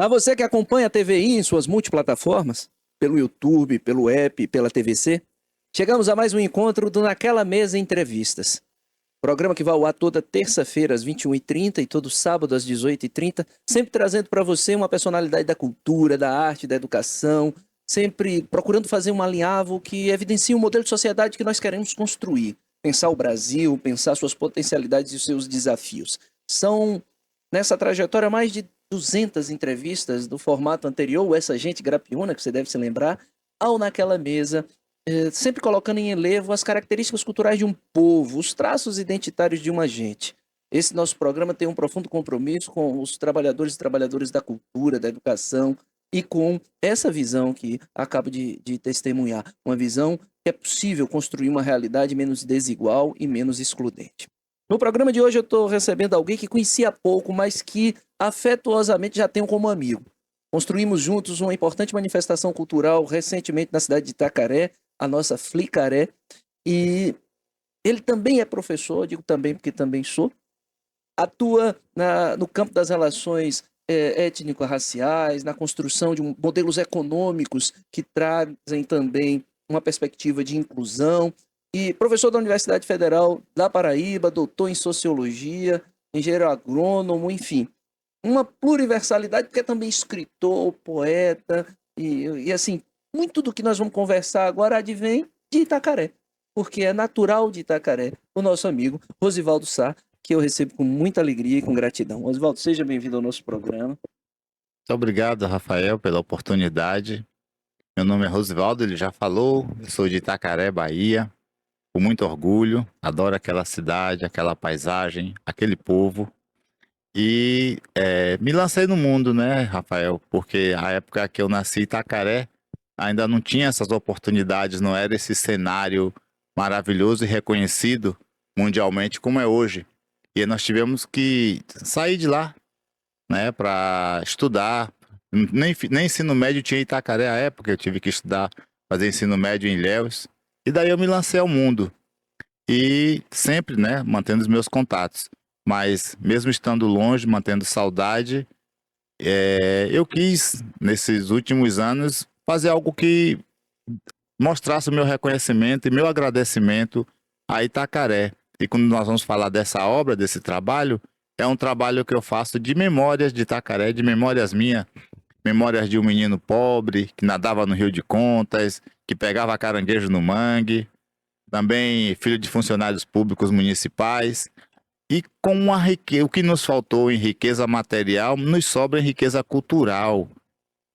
A você que acompanha a TVI em suas multiplataformas, pelo YouTube, pelo app, pela TVC, chegamos a mais um encontro do Naquela Mesa Entrevistas. Programa que vai ao ar toda terça-feira às 21h30 e todo sábado às 18h30, sempre trazendo para você uma personalidade da cultura, da arte, da educação, sempre procurando fazer um alinhavo que evidencie o modelo de sociedade que nós queremos construir. Pensar o Brasil, pensar suas potencialidades e os seus desafios. São, nessa trajetória, mais de 200 entrevistas do formato anterior, o Essa Gente Grapiúna, que você deve se lembrar, ao Naquela Mesa, sempre colocando em relevo as características culturais de um povo, os traços identitários de uma gente. Esse nosso programa tem um profundo compromisso com os trabalhadores e trabalhadoras da cultura, da educação e com essa visão que acabo de testemunhar, uma visão que é possível construir uma realidade menos desigual e menos excludente. No programa de hoje eu estou recebendo alguém que conhecia pouco, mas que afetuosamente já tenho como amigo. Construímos juntos uma importante manifestação cultural recentemente na cidade de Itacaré, a nossa Flicaré, e ele também é professor, digo também porque também sou, atua no campo das relações étnico-raciais, na construção de modelos econômicos que trazem também uma perspectiva de inclusão, e professor da Universidade Federal da Paraíba, doutor em Sociologia, engenheiro agrônomo, enfim, uma pluriversalidade, porque é também escritor, poeta, e assim, muito do que nós vamos conversar agora advém de Itacaré, porque é natural de Itacaré, o nosso amigo Rosivaldo Sá, que eu recebo com muita alegria e com gratidão. Rosivaldo, seja bem-vindo ao nosso programa. Muito obrigado, Rafael, pela oportunidade. Meu nome é Rosivaldo, ele já falou, eu sou de Itacaré, Bahia, com muito orgulho, adoro aquela cidade, aquela paisagem, aquele povo. E me lancei no mundo, né, Rafael? Porque a época que eu nasci em Itacaré, ainda não tinha essas oportunidades, não era esse cenário maravilhoso e reconhecido mundialmente como é hoje. E nós tivemos que sair de lá, né, para estudar. Nem ensino médio tinha em Itacaré à época, eu tive que estudar, fazer ensino médio em Ilhéus. E daí eu me lancei ao mundo. E sempre, né, mantendo os meus contatos. Mas mesmo estando longe, mantendo saudade, eu quis, nesses últimos anos, fazer algo que mostrasse o meu reconhecimento e meu agradecimento a Itacaré. E quando nós vamos falar dessa obra, desse trabalho, é um trabalho que eu faço de memórias de Itacaré, de memórias minhas, memórias de um menino pobre que nadava no Rio de Contas, que pegava caranguejo no mangue, também filho de funcionários públicos municipais. E com o que nos faltou em riqueza material, nos sobra em riqueza cultural.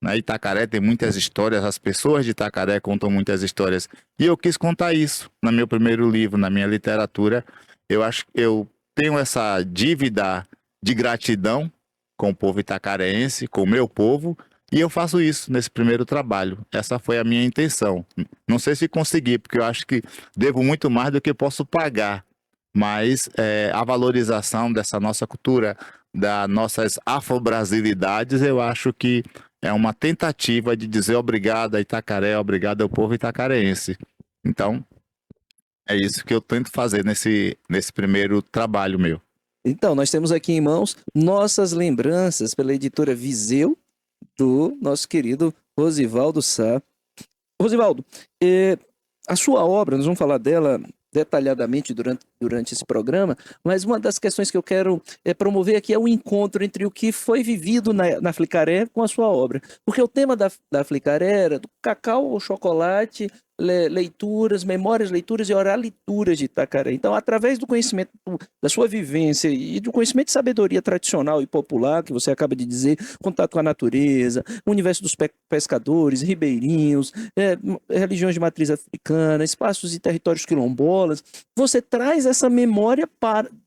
Na Itacaré tem muitas histórias, as pessoas de Itacaré contam muitas histórias. E eu quis contar isso no meu primeiro livro, na minha literatura. Eu acho que eu tenho essa dívida de gratidão com o povo itacarense, com o meu povo, e eu faço isso nesse primeiro trabalho. Essa foi a minha intenção. Não sei se consegui, porque eu acho que devo muito mais do que posso pagar. Mas a valorização dessa nossa cultura, das nossas afro-brasilidades, eu acho que é uma tentativa de dizer obrigado a Itacaré, obrigado ao povo itacarense. Então, é isso que eu tento fazer nesse primeiro trabalho meu. Então, nós temos aqui em mãos nossas lembranças pela editora Viseu, do nosso querido Rosivaldo Sá. Rosivaldo, a sua obra, nós vamos falar dela detalhadamente durante esse programa, mas uma das questões que eu quero promover aqui é o encontro entre o que foi vivido na Flicaré com a sua obra. Porque o tema da Flicaré era do cacau ao chocolate, leituras, memórias, leituras e oralituras de Itacaré. Então, através do conhecimento da sua vivência e do conhecimento de sabedoria tradicional e popular, que você acaba de dizer, contato com a natureza, o universo dos pescadores, ribeirinhos, religiões de matriz africana, espaços e territórios quilombolas, você traz essa memória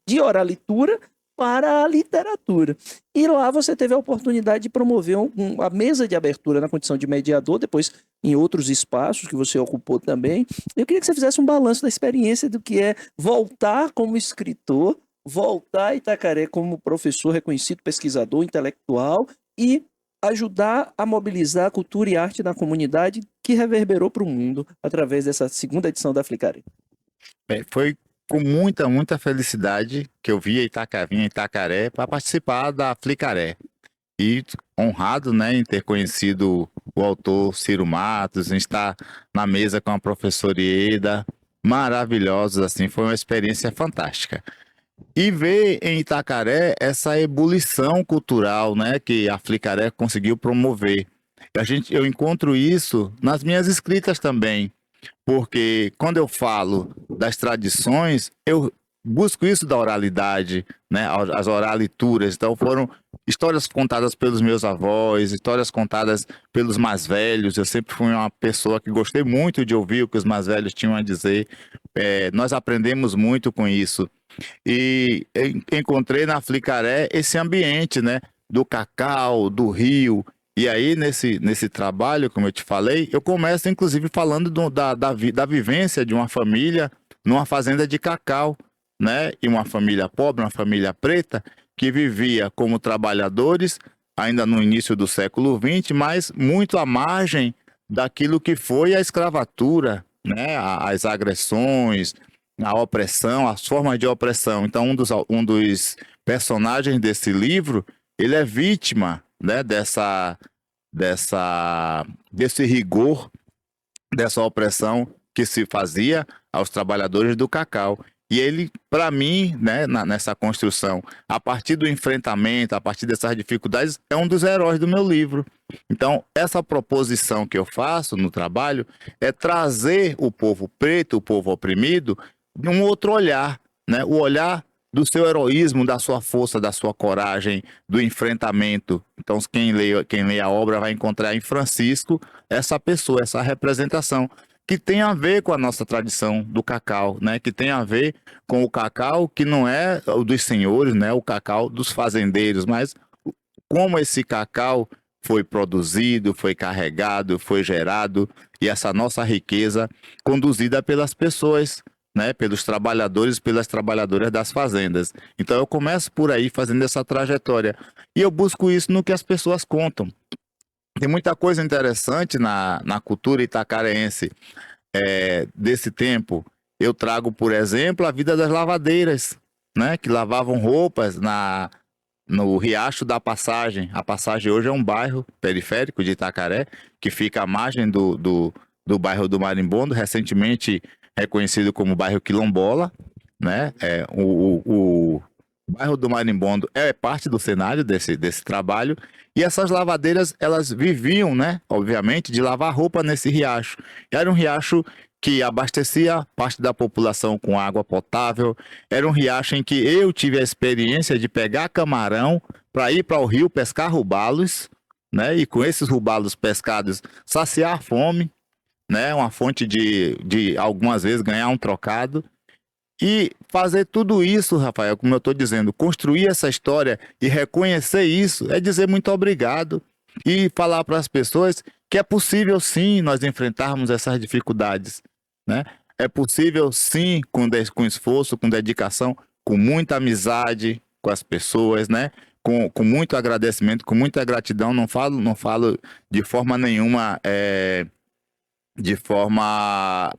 de oralitura para a literatura. E lá você teve a oportunidade de promover a mesa de abertura na condição de mediador, depois em outros espaços que você ocupou também. Eu queria que você fizesse um balanço da experiência do que é voltar como escritor, voltar a Itacaré como professor reconhecido, pesquisador, intelectual e ajudar a mobilizar a cultura e arte na comunidade que reverberou para o mundo através dessa segunda edição da Flicaré. Foi com muita felicidade que eu vim a Itacaré para participar da Flicaré. e honrado, né, em ter conhecido o autor Ciro Matos, em estar na mesa com a professora Ieda, maravilhosos, assim, foi uma experiência fantástica. E ver em Itacaré essa ebulição cultural, né, que a Flicaré conseguiu promover. Eu encontro isso nas minhas escritas também, porque quando eu falo das tradições, eu busco isso da oralidade, né, as oralituras. Então foram histórias contadas pelos meus avós, histórias contadas pelos mais velhos. Eu sempre fui uma pessoa que gostei muito de ouvir o que os mais velhos tinham a dizer. Nós aprendemos muito com isso. E encontrei na Flicaré esse ambiente, né, do cacau, do rio. E aí, nesse trabalho, como eu te falei, eu começo, inclusive, falando da vivência de uma família numa fazenda de cacau, né? E uma família pobre, uma família preta, que vivia como trabalhadores, ainda no início do século XX, mas muito à margem daquilo que foi a escravatura, né? As agressões, a opressão, as formas de opressão. Então, um dos personagens desse livro, ele é vítima, né, desse rigor, dessa opressão que se fazia aos trabalhadores do cacau. E ele, para mim, né, nessa construção, a partir do enfrentamento, a partir dessas dificuldades, é um dos heróis do meu livro. Então, essa proposição que eu faço no trabalho é trazer o povo preto, o povo oprimido, de um outro olhar, né? O olhar do seu heroísmo, da sua força, da sua coragem, do enfrentamento. Então, quem lê a obra vai encontrar em Francisco essa pessoa, essa representação, que tem a ver com a nossa tradição do cacau, né? Que tem a ver com o cacau que não é o dos senhores, né? O cacau dos fazendeiros, mas como esse cacau foi produzido, foi carregado, foi gerado, e essa nossa riqueza conduzida pelas pessoas, né, pelos trabalhadores, pelas trabalhadoras das fazendas. Então eu começo por aí fazendo essa trajetória e eu busco isso no que as pessoas contam. Tem muita coisa interessante na cultura itacarense desse tempo. Eu trago, por exemplo, a vida das lavadeiras, né, que lavavam roupas no Riacho da Passagem. A Passagem hoje é um bairro periférico de Itacaré, que fica à margem do bairro do Marimbondo, recentemente reconhecido como bairro Quilombola, né? O bairro do Marimbondo é parte do cenário desse trabalho, e essas lavadeiras, elas viviam, né, obviamente, de lavar roupa nesse riacho. Era um riacho que abastecia parte da população com água potável, era um riacho em que eu tive a experiência de pegar camarão para ir para o rio pescar robalos, né, e com esses robalos pescados saciar a fome, né? Uma fonte de algumas vezes ganhar um trocado. E fazer tudo isso, Rafael, como eu estou dizendo, construir essa história e reconhecer isso, é dizer muito obrigado e falar para as pessoas que é possível sim nós enfrentarmos essas dificuldades, né? É possível sim, com esforço, com dedicação, com muita amizade com as pessoas, né? Com muito agradecimento, com muita gratidão. Não falo de forma nenhuma de forma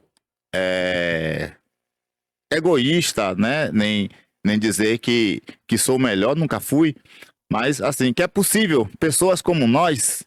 egoísta, né? Nem dizer que sou melhor, nunca fui, mas assim, que é possível pessoas como nós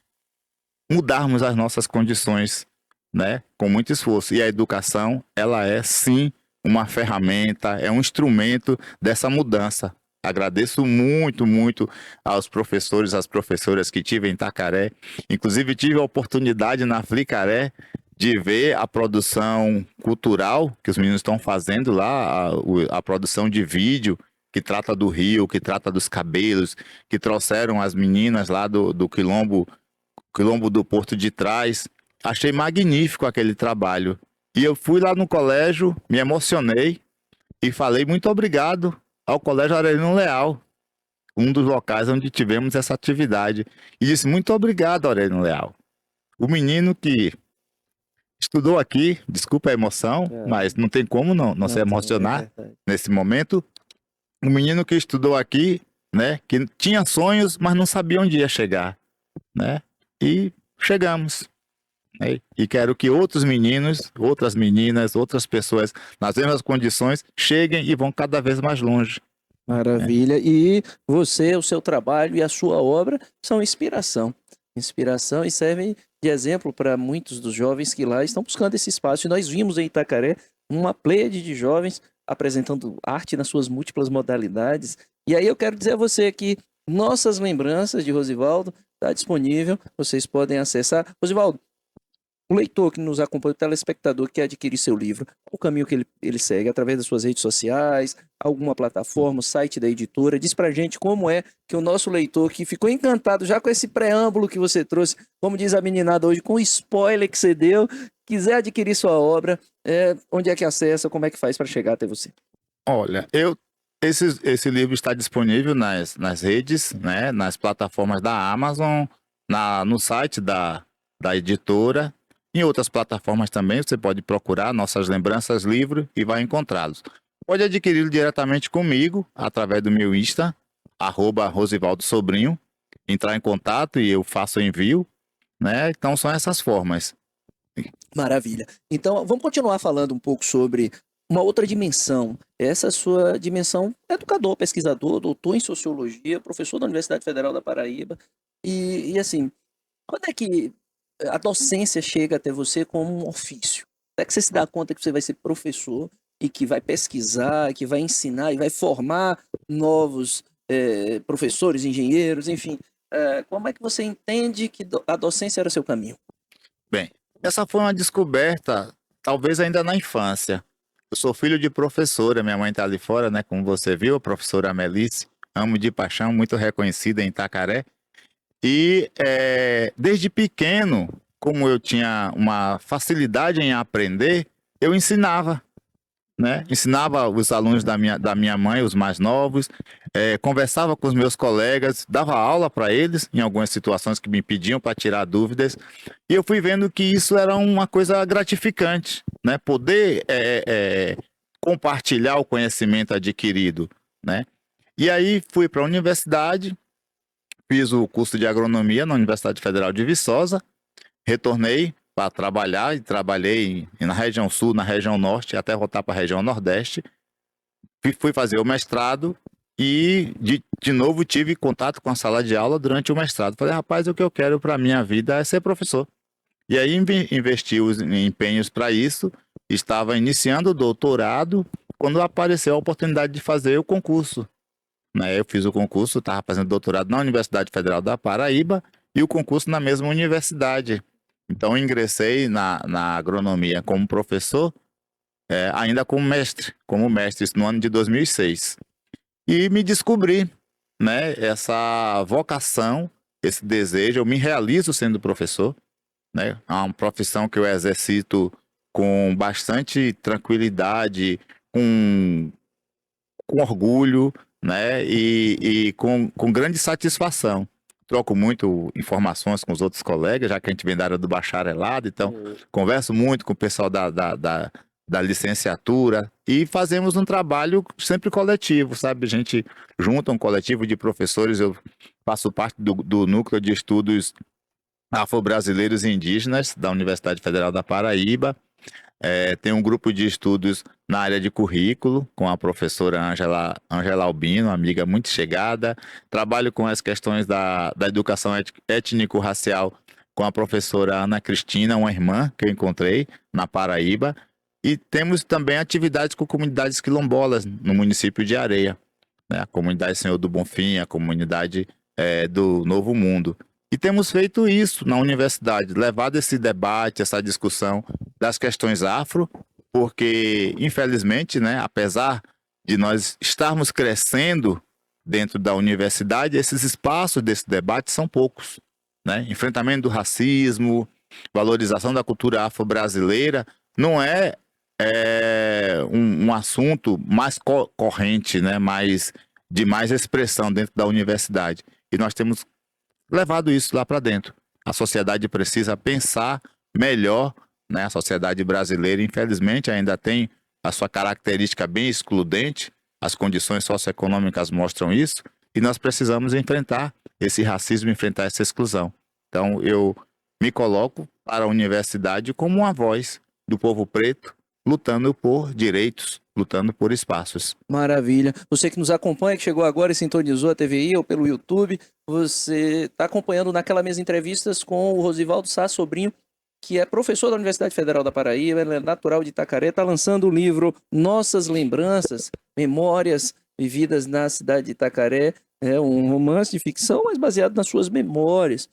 mudarmos as nossas condições, né? Com muito esforço. E a educação, ela é sim uma ferramenta, é um instrumento dessa mudança. Agradeço muito, muito aos professores, às professoras que tive em Itacaré. Inclusive, tive a oportunidade na Flicaré de ver a produção cultural que os meninos estão fazendo lá, a produção de vídeo que trata do rio, que trata dos cabelos, que trouxeram as meninas lá do Quilombo do Porto de Trás. Achei magnífico aquele trabalho. E eu fui lá no colégio, me emocionei e falei muito obrigado ao Colégio Aurelino Leal, um dos locais onde tivemos essa atividade. E disse muito obrigado, Aurelino Leal. O menino que estudou aqui, desculpa a emoção, mas não tem como não se emocionar nesse momento. O menino que estudou aqui, né, que tinha sonhos, mas não sabia onde ia chegar, né? E chegamos. Né? E quero que outros meninos, outras meninas, outras pessoas nas mesmas condições cheguem e vão cada vez mais longe. Maravilha. E você, o seu trabalho e a sua obra são inspiração. Inspiração e servem de exemplo para muitos dos jovens que lá estão buscando esse espaço. E nós vimos em Itacaré uma pleiade de jovens apresentando arte nas suas múltiplas modalidades. E aí eu quero dizer a você que nossas lembranças de Rosivaldo está disponível, vocês podem acessar. Rosivaldo, o leitor que nos acompanha, o telespectador que quer adquirir seu livro, qual o caminho que ele segue? Através das suas redes sociais, alguma plataforma, o site da editora? Diz pra gente como é que o nosso leitor, que ficou encantado já com esse preâmbulo que você trouxe, como diz a meninada hoje, com o spoiler que você deu, quiser adquirir sua obra, onde é que acessa, como é que faz para chegar até você? Olha, esse livro está disponível nas redes, né, nas plataformas da Amazon, no site da editora, em outras plataformas também. Você pode procurar Nossas Lembranças Livro e vai encontrá-los. Pode adquiri-lo diretamente comigo, através do meu Insta, @RosivaldoSobrinho, entrar em contato e eu faço o envio, né? Então são essas formas. Maravilha. Então, vamos continuar falando um pouco sobre uma outra dimensão. Essa sua dimensão, educador, pesquisador, doutor em sociologia, professor da Universidade Federal da Paraíba. E assim, quando é que a docência chega até você como um ofício? Quando é que você se dá conta que você vai ser professor e que vai pesquisar, que vai ensinar e vai formar novos professores, engenheiros, enfim. Como é que você entende que a docência era o seu caminho? Bem, essa foi uma descoberta, talvez ainda na infância. Eu sou filho de professora, minha mãe está ali fora, né? Como você viu, a professora Melice, amo de paixão, muito reconhecida em Itacaré. E desde pequeno, como eu tinha uma facilidade em aprender, eu ensinava, né? Ensinava os alunos da minha mãe, os mais novos, conversava com os meus colegas, dava aula para eles em algumas situações que me pediam para tirar dúvidas, e eu fui vendo que isso era uma coisa gratificante, né? Poder compartilhar o conhecimento adquirido, né? E aí fui para a universidade, fiz o curso de agronomia na Universidade Federal de Viçosa, retornei para trabalhar e trabalhei na região sul, na região norte, até voltar para a região nordeste. Fui fazer o mestrado e de novo tive contato com a sala de aula durante o mestrado. Falei, rapaz, o que eu quero para a minha vida é ser professor. E aí investi os empenhos para isso, estava iniciando o doutorado quando apareceu a oportunidade de fazer o concurso, né? Eu fiz o concurso, estava fazendo doutorado na Universidade Federal da Paraíba e o concurso na mesma universidade. Então, ingressei na agronomia como professor, ainda como mestre, isso no ano de 2006. E me descobri, né, essa vocação, esse desejo, eu me realizo sendo professor, né? É uma profissão que eu exercito com bastante tranquilidade, com orgulho, né? E com grande satisfação. Troco muito informações com os outros colegas, já que a gente vem da área do bacharelado, então converso muito com o pessoal da licenciatura e fazemos um trabalho sempre coletivo, sabe? A gente junta um coletivo de professores, eu faço parte do núcleo de estudos afro-brasileiros e indígenas da Universidade Federal da Paraíba. Tem um grupo de estudos na área de currículo, com a professora Angela Albino, amiga muito chegada. Trabalho com as questões da educação étnico-racial com a professora Ana Cristina, uma irmã que eu encontrei na Paraíba. E temos também atividades com comunidades quilombolas no município de Areia, né? A comunidade Senhor do Bonfim, a comunidade do Novo Mundo. E temos feito isso na universidade, levado esse debate, essa discussão das questões afro, porque, infelizmente, né, apesar de nós estarmos crescendo dentro da universidade, esses espaços desse debate são poucos, né? Enfrentamento do racismo, valorização da cultura afro-brasileira, não é um assunto mais corrente, né, de mais expressão dentro da universidade. E nós temos levado isso lá para dentro. A sociedade precisa pensar melhor, né? A sociedade brasileira, infelizmente, ainda tem a sua característica bem excludente, as condições socioeconômicas mostram isso, e nós precisamos enfrentar esse racismo, enfrentar essa exclusão. Então, eu me coloco para a universidade como uma voz do povo preto, lutando por direitos, lutando por espaços. Maravilha. Você que nos acompanha, que chegou agora e sintonizou a TVI ou pelo YouTube, você está acompanhando Naquela Mesa Entrevistas com o Rosivaldo Sá Sobrinho, que é professor da Universidade Federal da Paraíba, ele é natural de Itacaré, está lançando o livro Nossas Lembranças, Memórias Vividas na Cidade de Itacaré. É um romance de ficção, mas baseado nas suas memórias.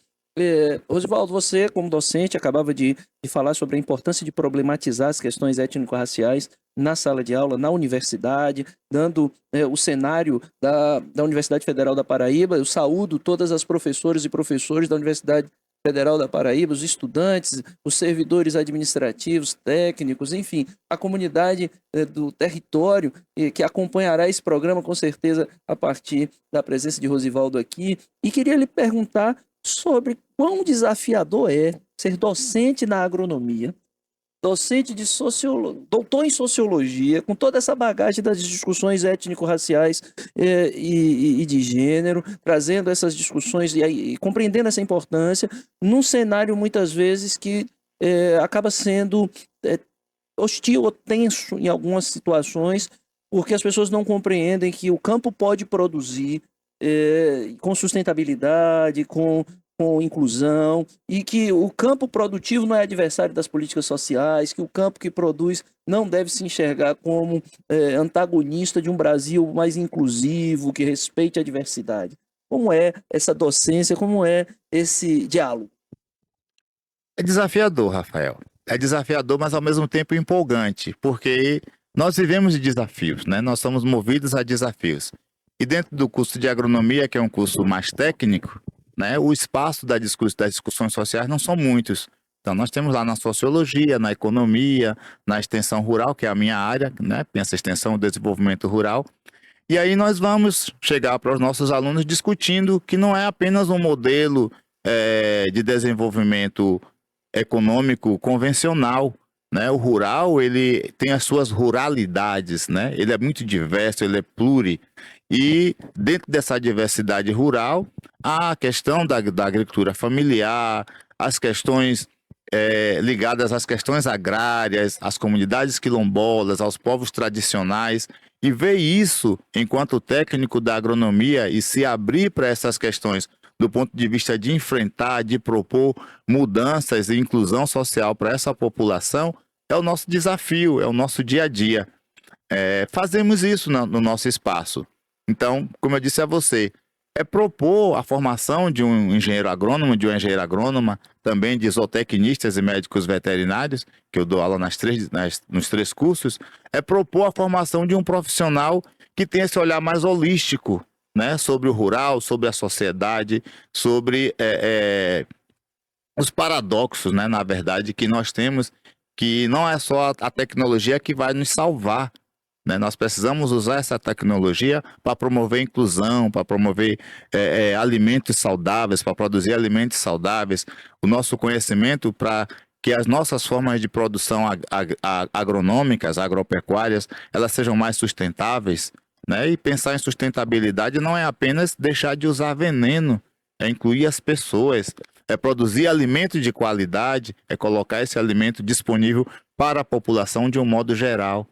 Rosivaldo, você, como docente, acabava de falar sobre a importância de problematizar as questões étnico-raciais na sala de aula, na universidade, dando o cenário da Universidade Federal da Paraíba. Eu saúdo todas as professoras e professores da Universidade Federal da Paraíba, os estudantes, os servidores administrativos, técnicos, enfim, a comunidade do território que acompanhará esse programa, com certeza, a partir da presença de Rosivaldo aqui. E queria lhe perguntar sobre quão desafiador é ser docente na agronomia, docente de sociologia, doutor em sociologia, com toda essa bagagem das discussões étnico-raciais e de gênero, trazendo essas discussões e compreendendo essa importância, num cenário muitas vezes que acaba sendo hostil ou tenso em algumas situações, porque as pessoas não compreendem que o campo pode produzir com sustentabilidade, com inclusão, e que o campo produtivo não é adversário das políticas sociais, que o campo que produz não deve se enxergar como antagonista de um Brasil mais inclusivo, que respeite a diversidade. Como é essa docência, como é esse diálogo? É desafiador, Rafael. É desafiador, mas ao mesmo tempo empolgante, porque nós vivemos de desafios, né? Nós somos movidos a desafios. E dentro do curso de agronomia, que é um curso mais técnico, né, o espaço das discussões sociais não são muitos. Então, nós temos lá na sociologia, na economia, na extensão rural, que é a minha área, né? Pensa extensão e desenvolvimento rural. E aí nós vamos chegar para os nossos alunos discutindo que não é apenas um modelo de desenvolvimento econômico convencional, né? O rural, ele tem as suas ruralidades, né? Ele é muito diverso, ele é pluri. E dentro dessa diversidade rural, há a questão da agricultura familiar, as questões ligadas às questões agrárias, às comunidades quilombolas, aos povos tradicionais, e ver isso enquanto técnico da agronomia e se abrir para essas questões do ponto de vista de enfrentar, de propor mudanças e inclusão social para essa população, é o nosso desafio, é o nosso dia a dia. Fazemos isso no nosso espaço. Então, como eu disse a você, é propor a formação de um engenheiro agrônomo, de uma engenheira agrônoma, também de zootecnistas e médicos veterinários, que eu dou aula nos 3 cursos, é propor a formação de um profissional que tenha esse olhar mais holístico, né, sobre o rural, sobre a sociedade, sobre os paradoxos, né, na verdade, que nós temos, que não é só a tecnologia que vai nos salvar, né? Nós precisamos usar essa tecnologia para promover inclusão, para promover alimentos saudáveis, para produzir alimentos saudáveis, o nosso conhecimento para que as nossas formas de produção agronômicas, agropecuárias, elas sejam mais sustentáveis, né? E pensar em sustentabilidade não é apenas deixar de usar veneno, é incluir as pessoas, é produzir alimento de qualidade, é colocar esse alimento disponível para a população de um modo geral.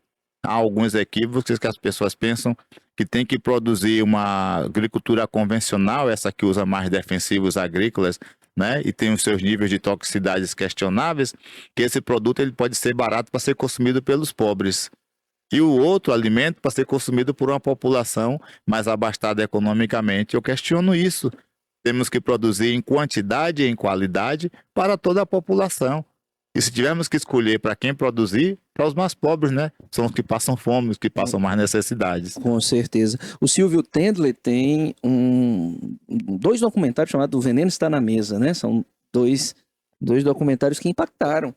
Há alguns equívocos que as pessoas pensam que tem que produzir uma agricultura convencional, essa que usa mais defensivos agrícolas, né, e tem os seus níveis de toxicidades questionáveis, que esse produto ele pode ser barato para ser consumido pelos pobres. E o outro alimento para ser consumido por uma população mais abastada economicamente. Eu questiono isso. Temos que produzir em quantidade e em qualidade para toda a população. E se tivermos que escolher para quem produzir, para os mais pobres, né? São os que passam fome, os que passam mais necessidades. Com certeza. O Silvio Tendler tem 2 documentários chamados O Veneno Está na Mesa, né? São dois documentários que impactaram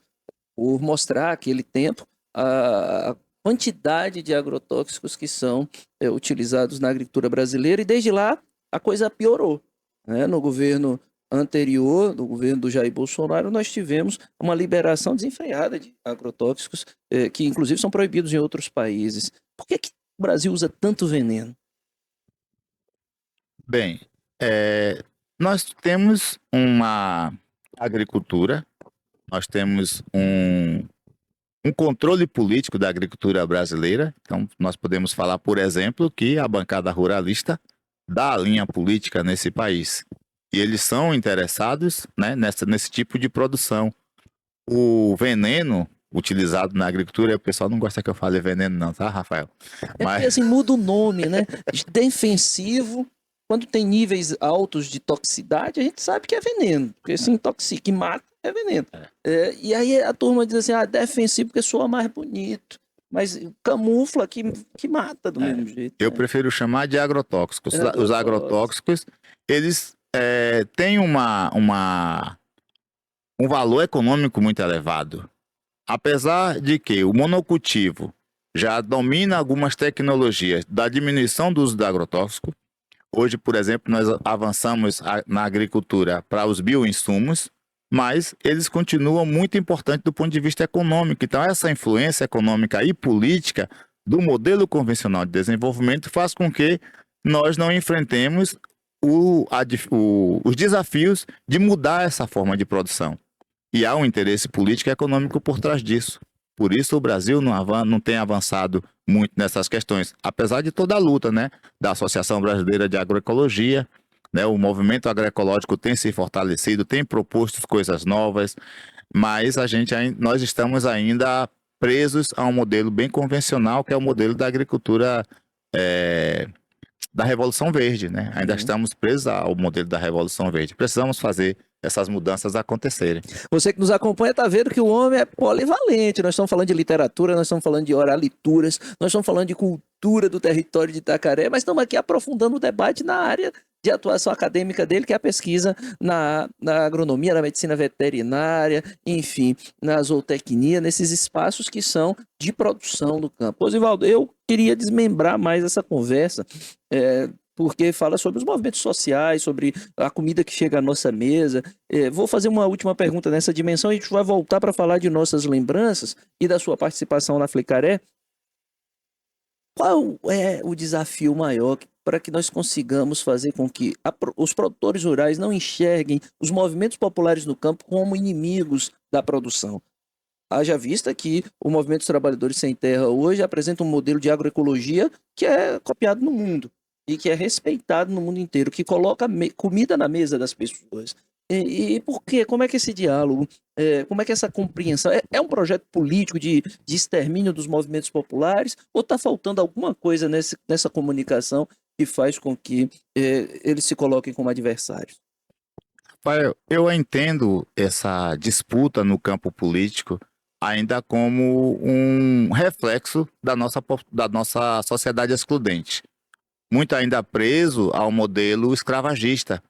por mostrar aquele tempo a quantidade de agrotóxicos que são utilizados na agricultura brasileira, e desde lá a coisa piorou, né? No governo anterior, do governo do Jair Bolsonaro, nós tivemos uma liberação desenfreada de agrotóxicos, que inclusive são proibidos em outros países. Por que o Brasil usa tanto veneno? Bem, nós temos uma agricultura, nós temos um controle político da agricultura brasileira. Então, nós podemos falar, por exemplo, que a bancada ruralista dá a linha política nesse país. E eles são interessados, né, nesse tipo de produção. O veneno utilizado na agricultura, o pessoal não gosta que eu fale veneno não, tá, Rafael? É porque assim muda o nome, né? De defensivo, quando tem níveis altos de toxicidade, a gente sabe que é veneno. Porque se intoxica e mata, é veneno. E aí a turma diz assim, defensivo porque soa mais bonito. Mas camufla que mata do mesmo jeito. Eu prefiro chamar de agrotóxicos. Os agrotóxicos, eles têm um valor econômico muito elevado. Apesar de que o monocultivo já domina algumas tecnologias da diminuição do uso do agrotóxico. Hoje, por exemplo, nós avançamos na agricultura para os bioinsumos, mas eles continuam muito importantes do ponto de vista econômico. Então, essa influência econômica e política do modelo convencional de desenvolvimento faz com que nós não enfrentemos os desafios de mudar essa forma de produção. E há um interesse político e econômico por trás disso. Por isso o Brasil não tem avançado muito nessas questões, apesar de toda a luta, né, da Associação Brasileira de Agroecologia, né, o movimento agroecológico tem se fortalecido, tem proposto coisas novas, mas nós estamos ainda presos a um modelo bem convencional, que é o modelo da agricultura da Revolução Verde, né? Ainda estamos presos ao modelo da Revolução Verde. Precisamos fazer essas mudanças acontecerem. Você que nos acompanha está vendo que o homem é polivalente. Nós estamos falando de literatura, nós estamos falando de oralituras, nós estamos falando de cultura do território de Itacaré, mas estamos aqui aprofundando o debate na área de atuação acadêmica dele, que é a pesquisa na agronomia, na medicina veterinária, enfim, na zootecnia, nesses espaços que são de produção do campo. Rosivaldo, eu queria desmembrar mais essa conversa, porque fala sobre os movimentos sociais, sobre a comida que chega à nossa mesa. Vou fazer uma última pergunta nessa dimensão e a gente vai voltar para falar de nossas lembranças e da sua participação na Flicaré. Qual é o desafio maior para que nós consigamos fazer com que os produtores rurais não enxerguem os movimentos populares no campo como inimigos da produção? Haja vista que o Movimento dos Trabalhadores Sem Terra hoje apresenta um modelo de agroecologia que é copiado no mundo e que é respeitado no mundo inteiro, que coloca comida na mesa das pessoas. E por quê? Como é que esse diálogo, como é que essa compreensão, é um projeto político de extermínio dos movimentos populares ou está faltando alguma coisa nessa comunicação que faz com que eles se coloquem como adversários? Eu entendo essa disputa no campo político ainda como um reflexo da nossa sociedade excludente. Muito ainda preso ao modelo escravagista,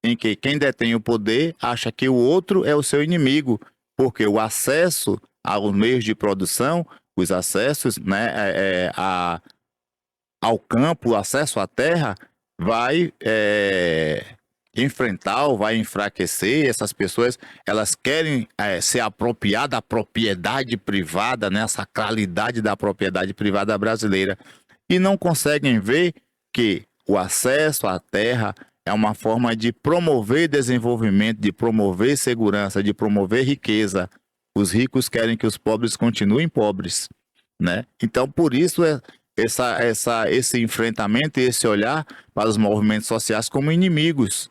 em que quem detém o poder acha que o outro é o seu inimigo, porque o acesso aos meios de produção, os acessos, né, ao campo, o acesso à terra, vai enfrentar ou vai enfraquecer essas pessoas. Elas querem se apropriar da propriedade privada, né, a sacralidade da propriedade privada brasileira, e não conseguem ver que o acesso à terra é uma forma de promover desenvolvimento, de promover segurança, de promover riqueza. Os ricos querem que os pobres continuem pobres, né? Então, por isso esse enfrentamento e esse olhar para os movimentos sociais como inimigos,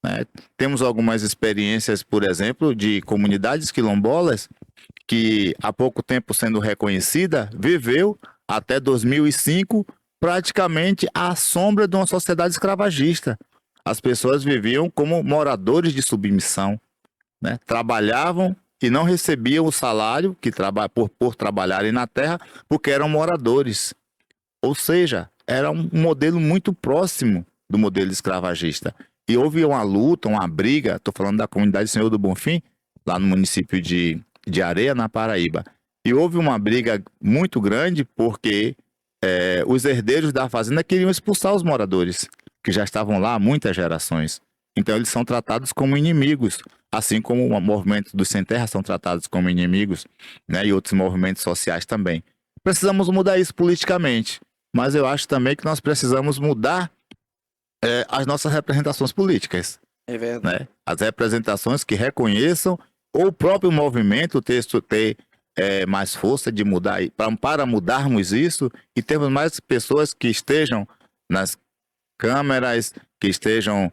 né? Temos algumas experiências, por exemplo, de comunidades quilombolas que, há pouco tempo sendo reconhecida, viveu até 2005 praticamente à sombra de uma sociedade escravagista. As pessoas viviam como moradores de submissão, né? Trabalhavam e não recebiam o salário por trabalharem na terra, porque eram moradores. Ou seja, era um modelo muito próximo do modelo escravagista. E houve uma luta, uma briga, estou falando da comunidade Senhor do Bonfim, lá no município de Areia, na Paraíba. E houve uma briga muito grande porque os herdeiros da fazenda queriam expulsar os moradores, que já estavam lá há muitas gerações. Então eles são tratados como inimigos, assim como o movimento dos sem terra são tratados como inimigos, né, e outros movimentos sociais também. Precisamos mudar isso politicamente, mas eu acho também que nós precisamos mudar as nossas representações políticas. É verdade. Né? As representações que reconheçam, ou o próprio movimento ter mais força de mudar, para mudarmos isso e termos mais pessoas que estejam nas câmaras, que estejam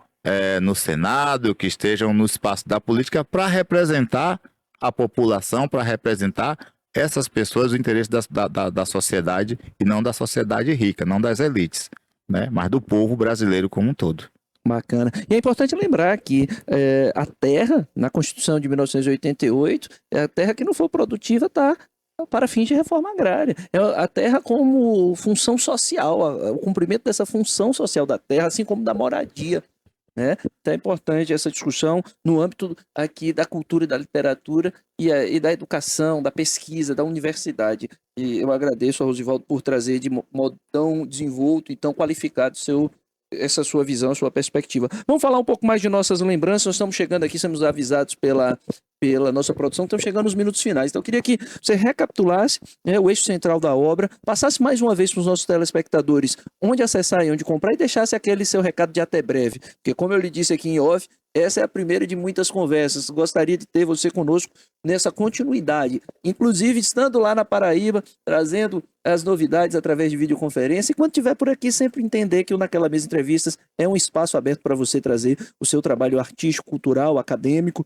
no Senado, que estejam no espaço da política para representar a população, para representar essas pessoas, o interesse da sociedade e não da sociedade rica, não das elites, né? Mas do povo brasileiro como um todo. Bacana. E é importante lembrar que a terra, na Constituição de 1988, é a terra que não for produtiva está para fins de reforma agrária. É a terra como função social, o cumprimento dessa função social da terra, assim como da moradia. Né? Então é importante essa discussão no âmbito aqui da cultura e da literatura e da educação, da pesquisa, da universidade. E eu agradeço ao Rosivaldo por trazer de modo tão desenvolto e tão qualificado essa sua visão, sua perspectiva. Vamos falar um pouco mais de nossas lembranças. Nós estamos chegando aqui, somos avisados pela nossa produção, estamos chegando nos minutos finais. Então eu queria que você recapitulasse o eixo central da obra, passasse mais uma vez para os nossos telespectadores onde acessar e onde comprar e deixasse aquele seu recado de até breve. Porque como eu lhe disse aqui em off, essa é a primeira de muitas conversas. Gostaria de ter você conosco nessa continuidade. Inclusive, estando lá na Paraíba, trazendo as novidades através de videoconferência. E quando estiver por aqui, sempre entender que o Naquela Mesa Entrevistas é um espaço aberto para você trazer o seu trabalho artístico, cultural, acadêmico,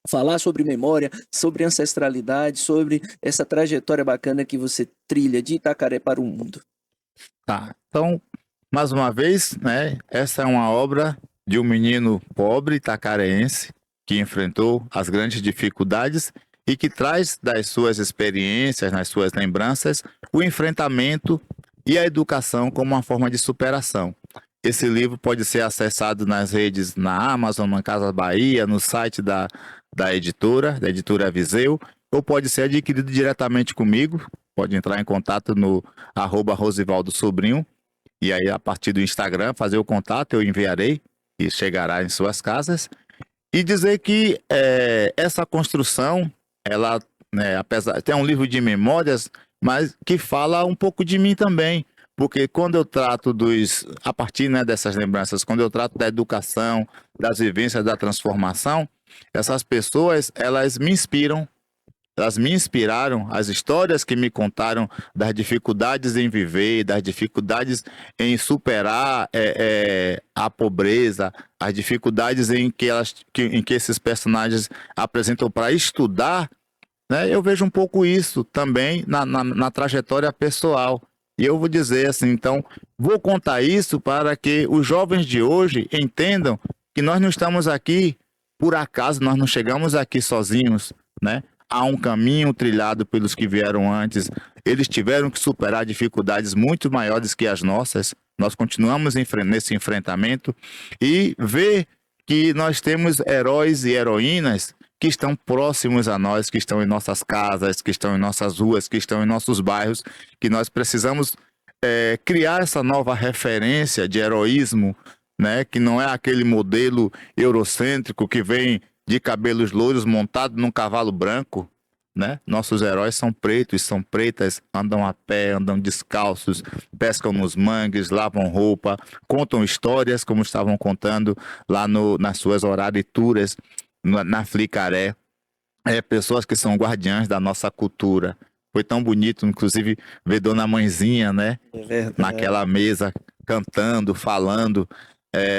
falar sobre memória, sobre ancestralidade, sobre essa trajetória bacana que você trilha de Itacaré para o mundo. Tá, então, mais uma vez, né, essa é uma obra de um menino pobre itacarense que enfrentou as grandes dificuldades e que traz das suas experiências, nas suas lembranças, o enfrentamento e a educação como uma forma de superação. Esse livro pode ser acessado nas redes, na Amazon, na Casa Bahia, no site da editora Viseu, ou pode ser adquirido diretamente comigo. Pode entrar em contato no @RosivaldoSobrinho, e aí a partir do Instagram fazer o contato, eu enviarei e chegará em suas casas. E dizer que essa construção, ela, apesar tem um livro de memórias, mas que fala um pouco de mim também. Porque quando eu trato a partir dessas lembranças, quando eu trato da educação, das vivências da transformação, essas pessoas, elas me inspiraram, as histórias que me contaram das dificuldades em viver, das dificuldades em superar a pobreza, as dificuldades em que esses personagens apresentam para estudar, né? Eu vejo um pouco isso também na trajetória pessoal. E eu vou dizer assim, então, vou contar isso para que os jovens de hoje entendam que nós não estamos aqui por acaso, nós não chegamos aqui sozinhos, né? Há um caminho trilhado pelos que vieram antes. Eles tiveram que superar dificuldades muito maiores que as nossas. Nós continuamos nesse enfrentamento e ver que nós temos heróis e heroínas que estão próximos a nós, que estão em nossas casas, que estão em nossas ruas, que estão em nossos bairros, que nós precisamos criar essa nova referência de heroísmo, né? Que não é aquele modelo eurocêntrico que vem de cabelos loiros montado num cavalo branco, né? Nossos heróis são pretos, são pretas, andam a pé, andam descalços, pescam nos mangues, lavam roupa, contam histórias como estavam contando lá nas suas orarituras, na Flicaré. Pessoas que são guardiãs da nossa cultura. Foi tão bonito, inclusive, ver Dona Mãezinha, né? Naquela mesa, cantando, falando.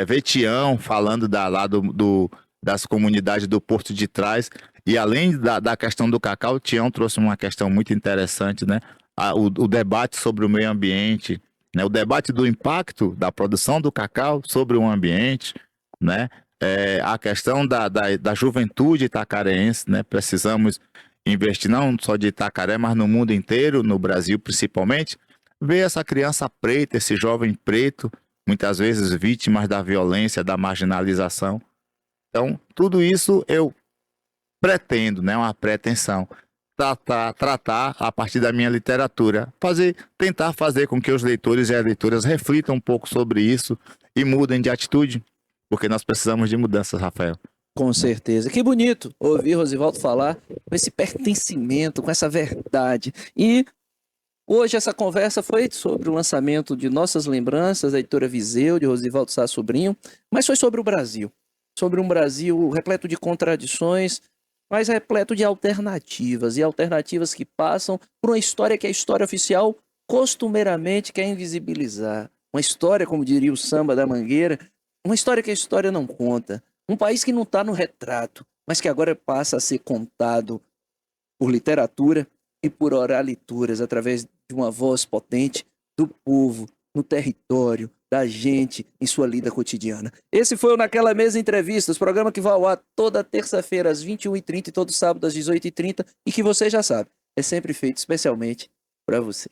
Ver Tião falando das comunidades do Porto de Trás. E além da questão do cacau, o Tião trouxe uma questão muito interessante, né? O debate sobre o meio ambiente, né? O debate do impacto da produção do cacau sobre o ambiente, né? A questão da juventude itacarense, né? Precisamos investir não só de Itacaré, mas no mundo inteiro, no Brasil principalmente, ver essa criança preta, esse jovem preto, muitas vezes vítimas da violência, da marginalização. Então, tudo isso eu pretendo, né? Uma pretensão, tratar a partir da minha literatura, tentar fazer com que os leitores e as leitoras reflitam um pouco sobre isso e mudem de atitude. Porque nós precisamos de mudanças, Rafael. Com certeza. Que bonito ouvir Rosivaldo falar com esse pertencimento, com essa verdade. E hoje essa conversa foi sobre o lançamento de Nossas Lembranças, da editora Viseu, de Rosivaldo Sá Sobrinho, mas foi sobre o Brasil. Sobre um Brasil repleto de contradições, mas repleto de alternativas, e alternativas que passam por uma história que a história oficial costumeiramente quer invisibilizar. Uma história, como diria o Samba da Mangueira, uma história que a história não conta. Um país que não está no retrato, mas que agora passa a ser contado por literatura e por oralituras, através de uma voz potente do povo, no território, da gente, em sua lida cotidiana. Esse foi o Naquela Mesa Entrevistas, programa que vai ao ar toda terça-feira às 21h30 e todo sábado às 18h30, e que você já sabe, é sempre feito especialmente para você.